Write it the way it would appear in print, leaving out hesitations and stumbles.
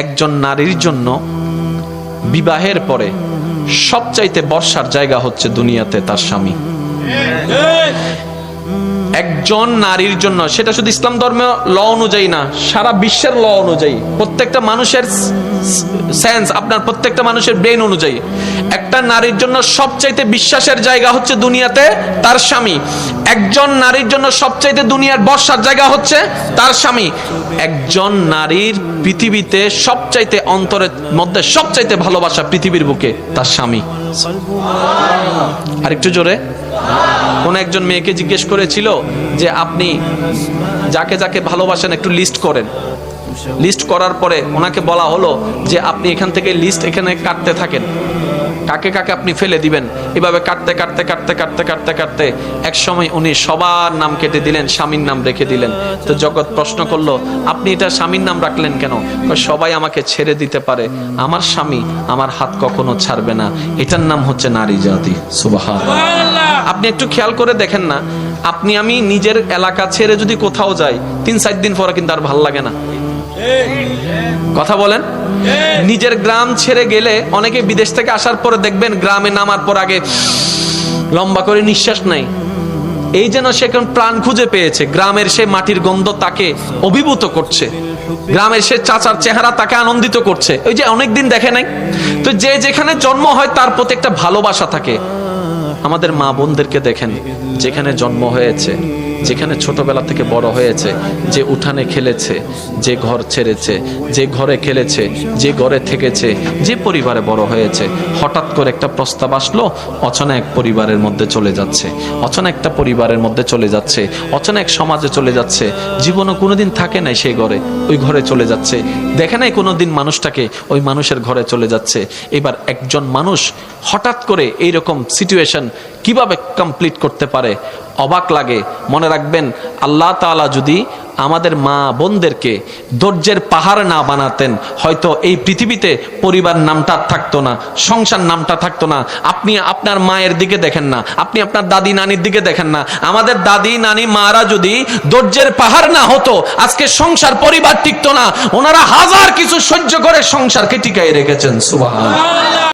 একজন নারীর জন্য বিবাহের পরে সবচাইতে বর্ষার জায়গা হচ্ছে দুনিয়াতে তার স্বামী। একজন নারীর জন্য, সেটা শুধু ইসলাম ধর্মের ল অনুযায়ী না, সারা বিশ্বের ল অনুযায়ী, প্রত্যেকটা মানুষের সেন্স, আপনার প্রত্যেকটা মানুষের ব্রেন অনুযায়ী, একটা নারীর জন্য সবচাইতে বিশ্বাসের জায়গা হচ্ছে দুনিয়াতে তার স্বামী। একজন নারীর জন্য সবচাইতে দুনিয়ার বর্ষার জায়গা হচ্ছে তার স্বামী। একজন নারীর পৃথিবীতে সবচাইতে অন্তরের মধ্যে সবচাইতে ভালোবাসা পৃথিবীর বুকে তার স্বামী। আর একটু জোরে। কোন একজন মেয়েকে জিজ্ঞেস করেছিল যে আপনি যাকে যাকে ভালোবাসেন একটু লিস্ট করেন। লিস্ট করার পরে ওনাকে বলা হলো যে আপনি এখান থেকে লিস্ট এখানে কাটতে থাকেন, কাকে কাকে আপনি ফেলে দিবেন। এভাবে কাটতে কাটতে কাটতে কাটতে কাটতে কাটতে এক সময় উনি সবার নাম কেটে দিলেন, স্বামীর নাম রেখে দিলেন। তো জগৎ প্রশ্ন করলো, আপনি এটা স্বামীর নাম রাখলেন কেন? সবাই আমাকে ছেড়ে দিতে পারে, আমার স্বামী আমার হাত কখনো ছাড়বে না, এটার নাম হচ্ছে নারী জাতি। সুবহানাল্লাহ। আপনি একটু খেয়াল করে দেখেন না, আপনি আমি নিজের এলাকা ছেড়ে যদি কোথাও যাই, 3-4 দিন পরে কিন্তু আর ভাল লাগে না। কথা বলেন। নিজের গ্রাম ছেড়ে গেলে, অনেকে বিদেশ থেকে আসার পরে দেখবেন গ্রামে নামার পর আগে লম্বা করে নিঃশ্বাস নাই, এই যেন সে এখন প্রাণ খুঁজে পেয়েছে। গ্রামের সে মাটির গন্ধ তাকে অভিভূত করছে, গ্রামের সে চাচার চেহারা তাকে আনন্দিত করছে। ওই যে অনেকদিন দেখে নাই তো, যে যেখানে জন্ম হয় তার প্রতি একটা ভালোবাসা থাকে। আমাদের মা বোনদেরকে দেখেন, যেখানে জন্ম হয়েছে, যেখানে ছোটবেলা থেকে বড় হয়েছে, যে উঠানে খেলেছে, যে ঘর ছেড়েছে, যে ঘরে খেলেছে, যে ঘরে থেকেছে, যে পরিবারে বড় হয়েছে, হঠাৎ করে একটা প্রস্তাব আসলো, অচেনা এক পরিবারের মধ্যে চলে যাচ্ছে, অচেনা একটা পরিবারের মধ্যে চলে যাচ্ছে, অচেনা এক সমাজে চলে যাচ্ছে। জীবনও কোনোদিন থাকে নাই সেই ঘরে, ওই ঘরে চলে যাচ্ছে। দেখে নাই কোনোদিন মানুষটাকে, ওই মানুষের ঘরে চলে যাচ্ছে। এবার একজন মানুষ হঠাৎ করে এইরকম সিচুয়েশন কিভাবে কমপ্লিট করতে পারে, অবাক লাগে। মনে রাখবেন, আল্লাহ তাআলা যদি আমাদের মা বোনদেরকে ধৈর্যের পাহাড় না বানাতেন, হয়তো এই পৃথিবীতে পরিবার নামটা থাকতো না, সংসার নামটা থাকতো না। আপনি আপনার মায়ের দিকে দেখেন না, আপনি আপনার দাদি নানির দিকে দেখেন না। আমাদের দাদি নানি মারা যদি ধৈর্যের পাহাড় না হতো, আজকে সংসার পরিবার টিকতো না। ওনারা হাজার কিছু সহ্য করে সংসারকে টিকাই রেখেছেন। সুবহানাল্লাহ।